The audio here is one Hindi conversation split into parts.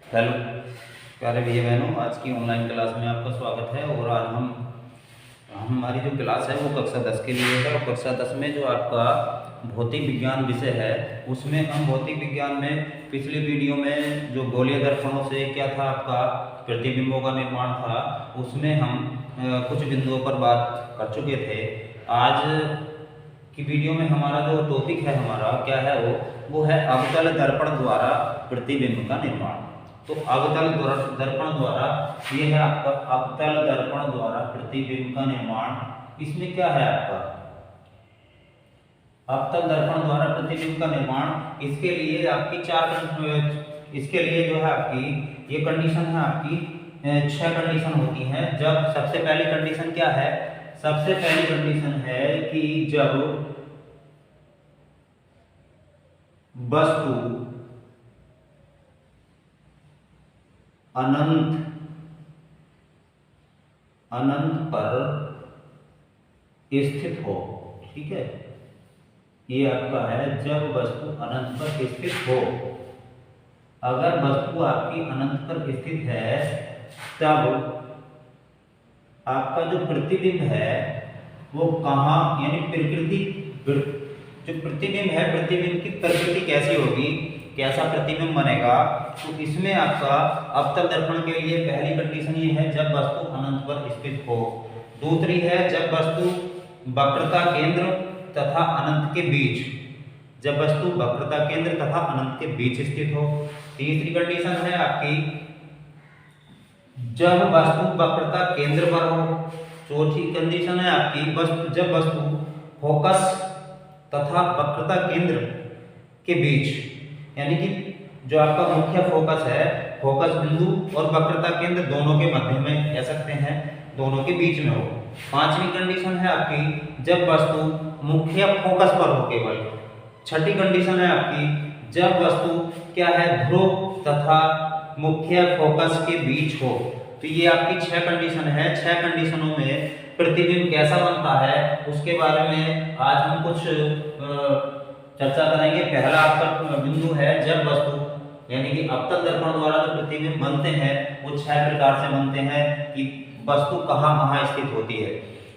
हेलो प्यारे भैया बहनों, आज की ऑनलाइन क्लास में आपका स्वागत है। और आज हमारी जो क्लास है वो कक्षा 10 के लिए है। और कक्षा 10 में जो आपका भौतिक विज्ञान विषय है उसमें हम भौतिक विज्ञान में पिछली वीडियो में जो गोलीय दर्पणों से क्या था आपका प्रतिबिंबों का निर्माण था, उसमें हम कुछ बिंदुओं पर बात कर चुके थे। आज की वीडियो में हमारा जो टॉपिक है हमारा क्या है वो है अवतल दर्पण द्वारा प्रतिबिंब का निर्माण। तो अवतल दर्पण द्वारा ये है आपका अवतल दर्पण द्वारा प्रतिबिंब का निर्माण। इसमें क्या है आपका अवतल दर्पण द्वारा प्रतिबिंब का निर्माण। इसके लिए आपकी इसके लिए जो है आपकी ये कंडीशन है आपकी 6 कंडीशन होती हैं। जब सबसे पहली कंडीशन क्या है, सबसे पहली कंडीशन है कि जब वस्तु अनंत पर स्थित हो। ठीक है, ये आपका है जब वस्तु अनंत पर स्थित हो। अगर वस्तु आपकी अनंत पर स्थित है तब आपका जो प्रतिबिंब है वो कहाँ, यानी प्रकृति, जो प्रतिबिंब है प्रतिबिंब की प्रकृति कैसी होगी, कैसा प्रतिबिंब बनेगा। तो इसमें आपका अवतल दर्पण के लिए पहली कंडीशन ये है जब वस्तु अनंत पर स्थित हो। दूसरी है जब वस्तु वक्रता केंद्र तथा अनंत के बीच, जब वस्तु वक्रता केंद्र तथा अनंत के बीच स्थित हो। तीसरी कंडीशन है आपकी जब वस्तु वक्रता केंद्र पर हो। चौथी कंडीशन है आपकी जब वस्तु फोकस तथा वक्रता केंद्र के बीच, यानी कि जो आपका मुख्य फोकस है, फोकस बिंदु और वक्रता केंद्र दोनों के मध्य में कह सकते हैं, दोनों के बीच में हो। पांचवी कंडीशन है आपकी जब वस्तु मुख्य फोकस पर हो केवल। छठी कंडीशन है आपकी जब वस्तु क्या है ध्रुव तथा मुख्य फोकस के बीच हो। तो ये आपकी 6 कंडीशन है। 6 कंडीशनों में प्रतिबिंब कैसा बनता है उसके बारे में आज हम कुछ चर्चा करेंगे। पहला आपका बिंदु है जब वस्तु, यानी कि अवतल दर्पण द्वारा जो प्रतिबिंब बनते हैं वो 6 प्रकार से बनते हैं कि वस्तु कहाँ स्थित होती है।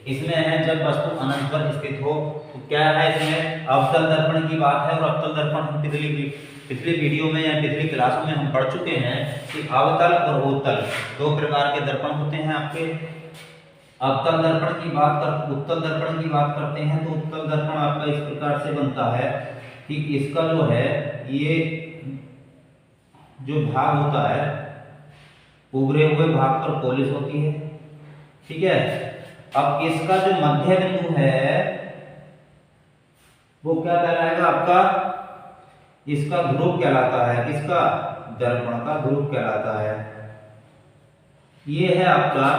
इसमें है जब वस्तु अनंत पर स्थित हो। तो क्या है इसमें अवतल दर्पण की बात है। और अवतल दर्पण हम पिछली वीडियो में या पिछली क्लासों में हम पढ़ चुके हैं कि अवतल और उत्तल 2 प्रकार के दर्पण होते हैं आपके। अवतल दर्पण की बात कर उत्तल दर्पण की बात करते हैं तो उत्तल दर्पण आपका इस प्रकार से बनता है कि इसका जो है ये जो भाग होता है उभरे हुए भाग पर पॉलिश होती है। ठीक है, अब इसका जो मध्य बिंदु है वो क्या कहलाएगा आपका, इसका ध्रुव कहलाता है। किसका, दर्पण का ध्रुव कहलाता है। ये है आपका,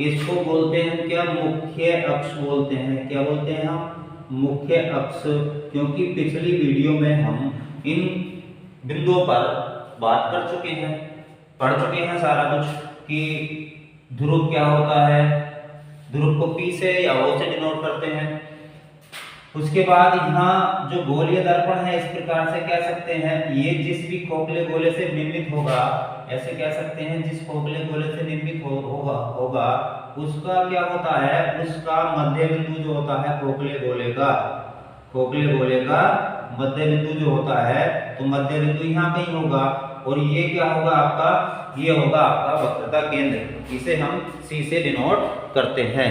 इसको बोलते हैं क्या, मुख्य अक्ष बोलते हैं। क्या बोलते हैं हम, मुख्य अक्ष। क्योंकि पिछली वीडियो में हम इन बिंदुओं पर बात कर चुके हैं, पढ़ चुके हैं सारा कुछ कि ध्रुव क्या होता है। ध्रुव को P से या O से डिनोट करते हैं। उसके बाद यहाँ जो गोलीय दर्पण है इस प्रकार से कह सकते हैं, ये जिस भी खोखले गोले से निर्मित होगा, ऐसे कह सकते हैं जिस खोखले गोले से निर्मित होगा उसका क्या होता है, उसका मध्य बिंदु जो होता है खोखले गोले का मध्य बिंदु जो होता है, तो मध्य बिंदु यहाँ कहीं होगा। और ये क्या होगा आपका, ये होगा आपका वक्रता केंद्र। इसे हम C से डिनोट करते हैं,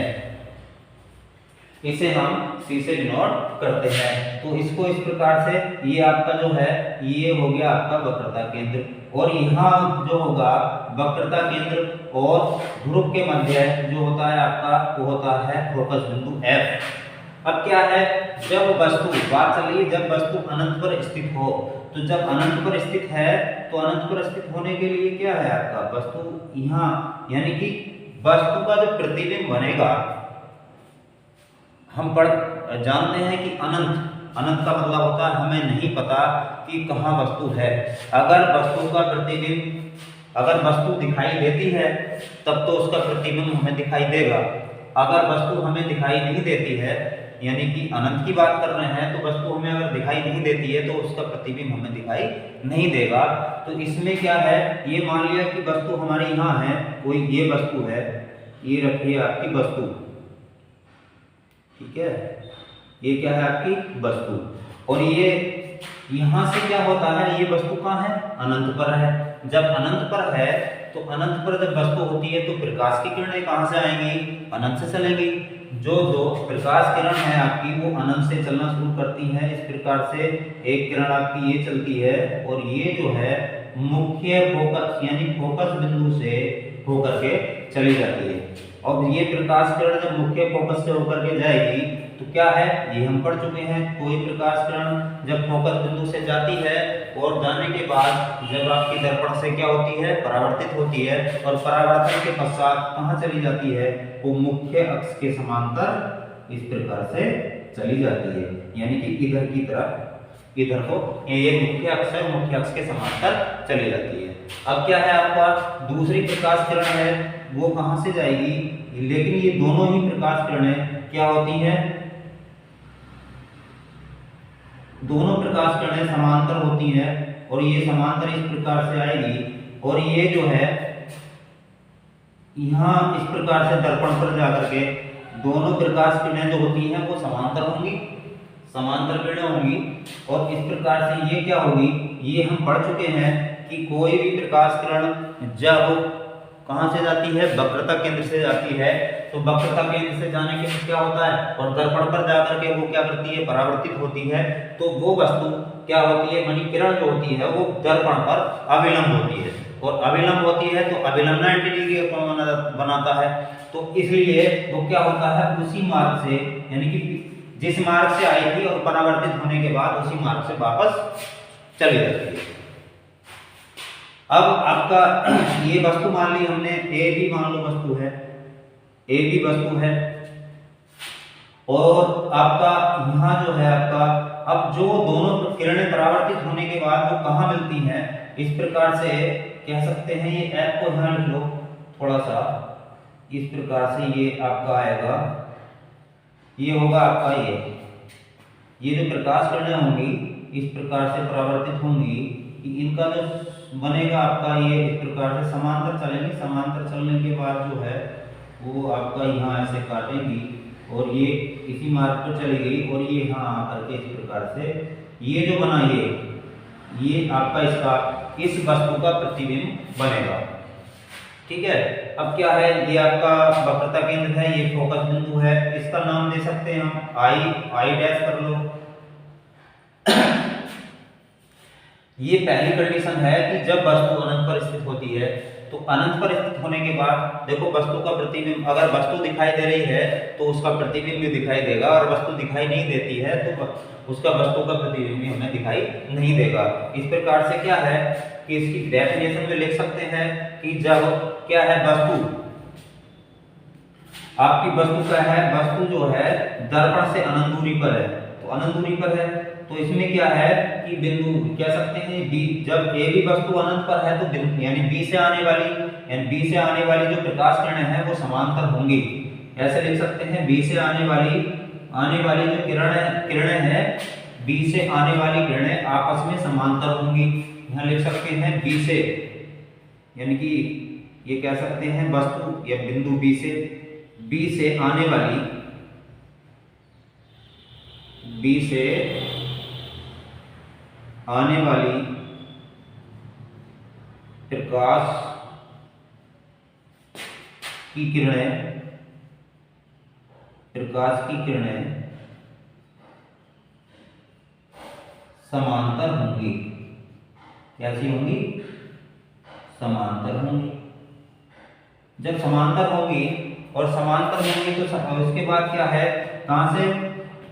इसे हम C से डिनोट करते हैं। तो इसको इस प्रकार से, ये आपका जो है ये हो गया आपका वक्रता केंद्र। और यहाँ जो होगा वक्रता केंद्र और ध्रुव के मध्य जो होता है आपका वो होता है फोकस बिंदु F। अब क्या है, जब वस्तु, बात चल रही है जब वस्तु अनंत पर स्थित हो। तो जब अनंत पर स्थित है तो अनंत पर स्थित होने के लिए क्या है आपका, वस्तु यहाँ, यानी कि वस्तु का जो प्रतिबिंब बनेगा, हम जानते हैं कि अनंत का मतलब होता है हमें नहीं पता कि कहाँ वस्तु है। अगर वस्तु का प्रतिबिंब, अगर वस्तु दिखाई देती है तब तो उसका प्रतिबिंब हमें दिखाई देगा। अगर वस्तु हमें दिखाई नहीं देती है यानी कि अनंत की बात कर रहे हैं, तो वस्तु हमें अगर दिखाई नहीं देती है तो उसका प्रतिबिंब हमें दिखाई नहीं देगा। तो इसमें क्या है, ये मान लिया कि वस्तु हमारी यहाँ है, कोई ये वस्तु है, ये रखिए आपकी वस्तु, ठीक है, ये क्या है आपकी वस्तु, और ये यहां से क्या होता है, ये वस्तु कहाँ है, अनंत पर है। जब अनंत पर है तो अनंत पर जब वस्तु होती है तो प्रकाश की किरणें कहां से आएंगी, अनंत से चलेंगी। जो दो प्रकाश किरण है आपकी वो अनंत से चलना शुरू करती है। इस प्रकार से एक किरण आपकी ये चलती है और ये जो है मुख्य फोकस यानी फोकस बिंदु से होकर के चली जाती है। और ये प्रकाश किरण जब मुख्य फोकस से होकर के जाएगी तो क्या है, ये हम पढ़ चुके हैं, कोई प्रकाश किरण जब फोकस बिंदु से जाती है और जाने के बाद जब आपकी दर्पण से क्या होती है, परावर्तित होती है, और परावर्तन के पश्चात कहाँ चली जाती है, वो मुख्य अक्ष के समांतर इस प्रकार से चली जाती है, यानी कि इधर की तरफ, इधर को, ये मुख्य अक्ष है, मुख्य अक्ष के समांतर चली जाती है। अब क्या है आपका दूसरी प्रकाश किरण है, वो कहां से जाएगी, लेकिन ये दोनों ही प्रकाश किरणें क्या होती हैं, दोनों प्रकाश किरणें समांतर होती हैं और ये समांतर इस प्रकार से आएगी और ये जो है यहाँ इस प्रकार से दर्पण पर जाकर के दोनों प्रकाश किरणें जो होती हैं वो समांतर होंगी, समांतर किरणें होंगी। और इस प्रकार से ये क्या होगी, ये हम पढ़ चुके हैं कि कोई भी प्रकाश किरण जब कहां से जाती है, वक्रता केंद्र से जाती है, तो वक्रता केंद्र से जाने के बाद क्या होता है, और दर्पण पर जाकर के वो क्या करती है, परावर्तित होती है। तो वो वस्तु क्या होती है, मणि किरण जो होती है वो दर्पण पर अविलंब होती है, और अविलंब होती है तो अविलंब 90 डिग्री का कोण बनाता है। तो इसलिए वो क्या होता है, उसी मार्ग से, यानी कि जिस मार्ग से आई थी और परावर्तित होने के बाद उसी मार्ग से वापस चली जाती है। अब आपका ये वस्तु मान ली हमने, ए भी मान लो वस्तु है, ए भी वस्तु है, और आपका यहाँ जो है आपका, अब जो दोनों किरणें परावर्तित होने के बाद वो कहाँ मिलती हैं, इस प्रकार से कह सकते हैं, ये ऐप को ध्यान लिख लो थोड़ा सा, इस प्रकार से ये आपका आएगा, ये होगा आपका ये जो प्रकाश किरणें होंगी इस प्रकार से परावर्तित होंगी, इनका जो बनेगा आपका ये इस प्रकार से समांतर चलेंगे, समांतर चलने के बाद जो है वो आपका यहाँ ऐसे काटेंगी और ये इसी मार्ग पर चली गई और ये यहाँ आकर के इस प्रकार से ये जो बना ये आपका इसका इस वस्तु का प्रतिबिंब बनेगा, ठीक है। अब क्या है, ये आपका वक्रता केंद्र है, ये फोकस बिंदु है, इसका नाम दे सकते हैं हम आई डैश कर लो। ये पहली कंडीशन है कि जब वस्तु अनंत पर स्थित होती है, तो अनंत पर स्थित होने के बाद देखो वस्तु का प्रतिबिंब, अगर वस्तु दिखाई दे रही है तो उसका प्रतिबिंब भी दिखाई देगा, और वस्तु दिखाई नहीं देती है तो उसका वस्तु का प्रतिबिंब भी हमें दिखाई नहीं देगा। इस प्रकार से क्या है कि इसकी डेफिनेशन में लिख सकते हैं कि जब क्या है, वस्तु आपकी वस्तु क्या है, वस्तु जो है दर्पण से अनंत दूरी पर है, तो अनंत दूरी पर है, तो इसमें क्या है कि बिंदु कह सकते हैं बी, जब ए भी वस्तु अनंत पर है तो बिंदु यानी बी से आने वाली जो प्रकाश किरणें हैं वो समांतर होंगी, ऐसे लिख सकते हैं, बी से आने वाली जो किरणें हैं, बी से आने वाली किरणें आपस में समांतर होंगी। यहाँ लिख सकते हैं बी से, यानी कि ये कह सकते हैं वस्तु या बिंदु बी से आने वाली प्रकाश की किरणें समांतर होंगी। कैसी होंगी? समांतर होंगी। जब समांतर होंगी और समांतर होंगी तो उसके बाद क्या है, कहां से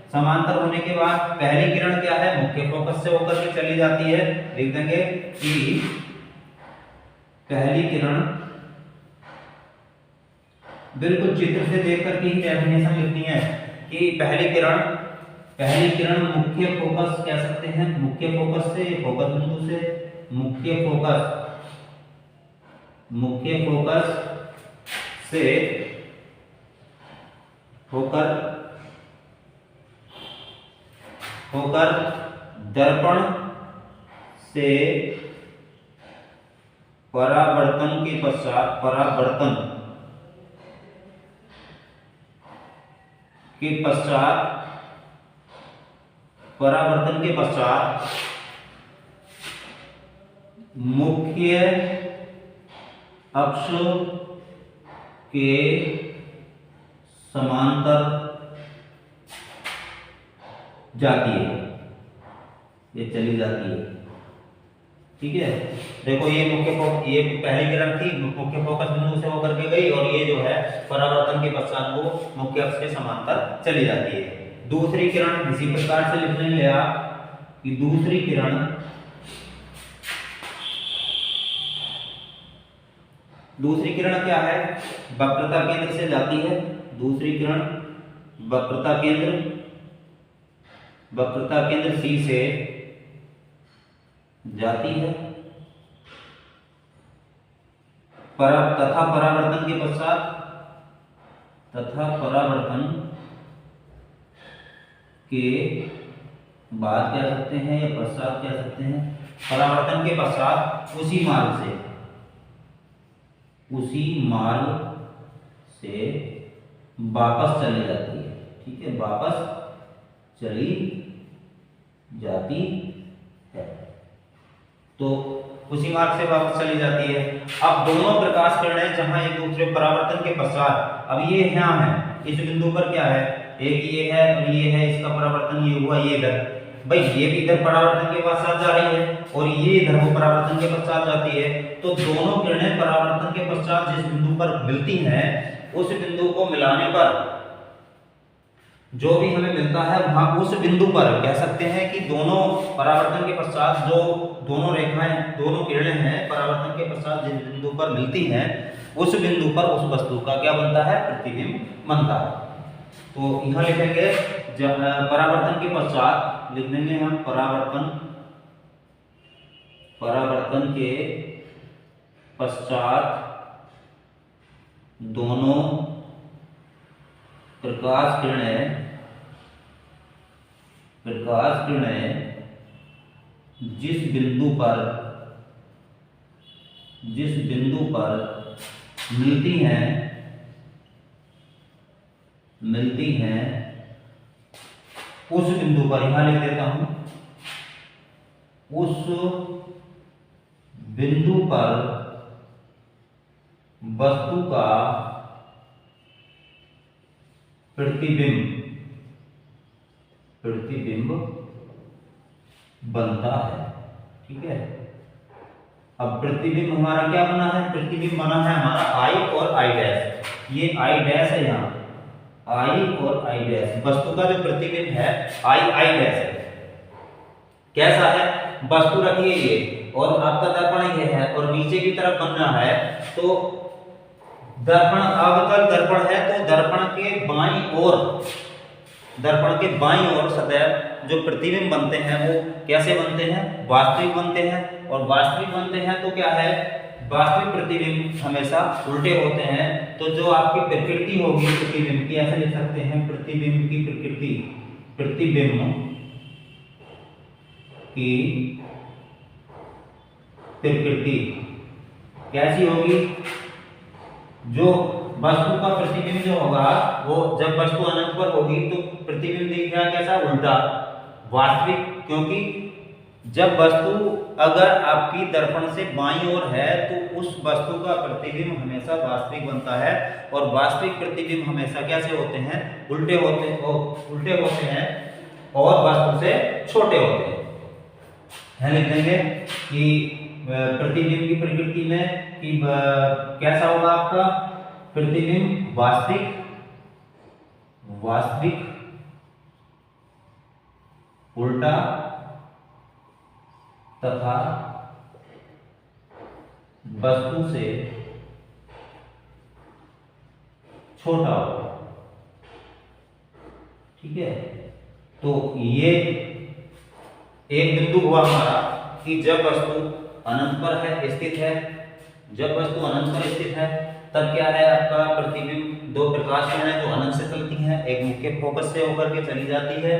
समांतर होने के बाद पहली किरण क्या है, मुख्य फोकस से होकर के चली जाती है। लिख देंगे कि पहली किरण, बिल्कुल चित्र से देख करके ही डेफिनेशन लिखनी है कि पहली किरण मुख्य फोकस कह सकते हैं, मुख्य फोकस से, फोकस बिंदु से मुख्य फोकस से होकर होकर दर्पण से परावर्तन के पश्चात मुख्य अक्ष के समांतर जाती है, ये चली जाती है। ठीक है, देखो ये ये पहली किरण थी, मुख्य फोकस बिंदु से होकर के गई, और ये जो है परावर्तन के पश्चात वो मुख्य अक्ष के समांतर चली जाती है। दूसरी किरण इसी प्रकार से लिख लेंगे आप कि दूसरी किरण क्या है, वक्रता केंद्र से जाती है। दूसरी किरण वक्रता केंद्र C से जाती है तथा परावर्तन के बाद कह सकते हैं या पश्चात कह सकते हैं, परावर्तन के पश्चात उसी मार्ग से वापस चली जाती है। ठीक है, वापस चली जाती है, तो उसी मार्ग से वापस चली जाती है। अब दोनों प्रकाश किरणें जहां एक दूसरे परावर्तन के पश्चात, अब ये यहाँ है, इस बिंदु पर क्या है, एक ये है और ये है, इसका परावर्तन ये हुआ, ये इधर, भाई ये भी इधर परावर्तन के पश्चात जा रही है और ये इधर वो परावर्तन के पश्चात जाती है, तो दोनों किरणें परावर्तन के पश्चात जिस बिंदु पर मिलती हैं, उस बिंदु को मिलाने पर जो भी हमें मिलता है वहां उस बिंदु पर कह सकते हैं कि दोनों परावर्तन के पश्चात जो दोनों किरणें हैं परावर्तन के पश्चात जिस बिंदु पर मिलती हैं, उस बिंदु पर उस वस्तु का क्या बनता है, प्रतिबिंब बनता है। तो यहाँ लिखेंगे परावर्तन के पश्चात, लिख देंगे हम परावर्तन के पश्चात दोनों प्रकाश किरणें जिस बिंदु पर मिलती हैं उस बिंदु पर, यहां लिख देता हूं, उस बिंदु पर वस्तु का प्रतिबिंब बनता है। ठीक है, अब प्रतिबिंब हमारा क्या बना है, प्रतिबिंब बना है हमारा I और I डैश, ये I डैश है, यहाँ I और I डैश, वस्तु का जो प्रतिबिंब है I डैश है। कैसा है, वस्तु रखिए ये और आपका दर्पण ये है और नीचे की तरफ बनना है, तो दर्पण अवतल दर्पण है, तो दर्पण के बाईं ओर सदैव जो प्रतिबिंब बनते हैं वो कैसे बनते हैं, वास्तविक बनते हैं, और वास्तविक बनते हैं तो क्या है, वास्तविक प्रतिबिंब हमेशा उल्टे होते हैं। तो जो आपकी प्रकृति होगी प्रतिबिंब की, ऐसे लिख सकते हैं, प्रतिबिंब की प्रकृति कैसी होगी, जो वस्तु का प्रतिबिंब जो होगा वो जब वस्तु अनंत पर होगी तो प्रतिबिंब दिख रहा है कैसा, उल्टा, वास्तविक, क्योंकि जब वस्तु अगर आपकी दर्पण से बाईं ओर है तो उस वस्तु का प्रतिबिंब हमेशा वास्तविक बनता है, और वास्तविक प्रतिबिंब हमेशा कैसे होते हैं, उल्टे होते हैं और वस्तु से छोटे होते हैं। लिख देंगे कि प्रतिबिंब की प्रकृति में कि कैसा होगा आपका प्रतिबिंब, वास्तविक उल्टा तथा वस्तु से छोटा होगा। ठीक है, तो ये एक बिंदु हुआ हमारा कि जब वस्तु अनंत पर है स्थित है, तब क्या है आपका प्रतिबिंब दो प्रकाश किरणें जो अनंत से चलती हैं, एक मुख्य फोकस से होकर के चली जाती है,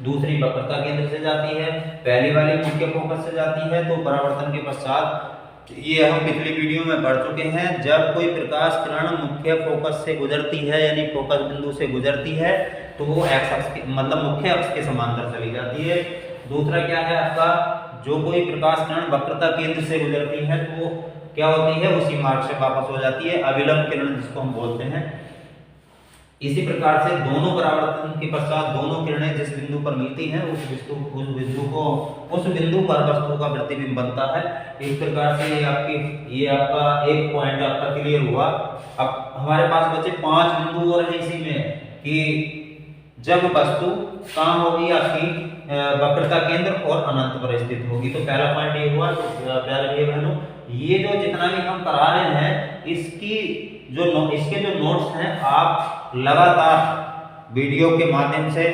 दूसरी वक्रता केंद्र से जाती है। पहली वाली मुख्य फोकस से जाती है तो परावर्तन के पश्चात, ये हम पिछली वीडियो में पढ़ चुके हैं, जब कोई प्रकाश किरण मुख्य फोकस से गुजरती है यानी फोकस बिंदु से गुजरती है तो वो एक्स अक्ष के मतलब मुख्य अक्ष के समांतर चली जाती है। दूसरा क्या है आपका, जो कोई प्रकाश किरण वक्रता केंद्र से गुजरती है तो क्या होती है, उसी मार्ग से वापस हो जाती है, अविलंब किरण जिसको हम बोलते हैं। इसी प्रकार से दोनों परावर्तन के पश्चात दोनों किरणें जिस बिंदु पर मिलती हैं उस बिंदु पर वस्तु का प्रतिबिंब बनता है। इस प्रकार से ये आपका एक पॉइंट आपका क्लियर हुआ। अब हमारे पास बचे 5 बिंदु और हैं इसी में कि जब वस्तु कहाँ होगी आपकी वक्रता केंद्र और अनंत पर स्थित होगी। तो पहला पॉइंट ये हुआ। तो प्यारे भाई बहनों, ये जो जितना भी हम पढ़ा रहे हैं इसके जो नोट्स हैं आप लगातार वीडियो के माध्यम से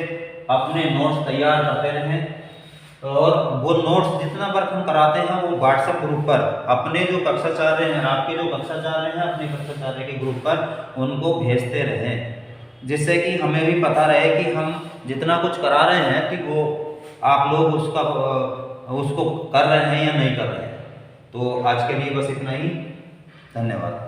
अपने नोट्स तैयार करते रहें और वो नोट्स जितना वर्क हम कराते हैं वो व्हाट्सएप ग्रुप पर अपने जो कक्षाचार्य हैं, आपके जो कक्षाचार्य हैं अपने कक्षाचार्य के ग्रुप पर उनको भेजते रहें, जिससे कि हमें भी पता रहे कि हम जितना कुछ करा रहे हैं कि वो आप लोग उसको कर रहे हैं या नहीं कर रहे हैं। तो आज के लिए बस इतना ही। धन्यवाद।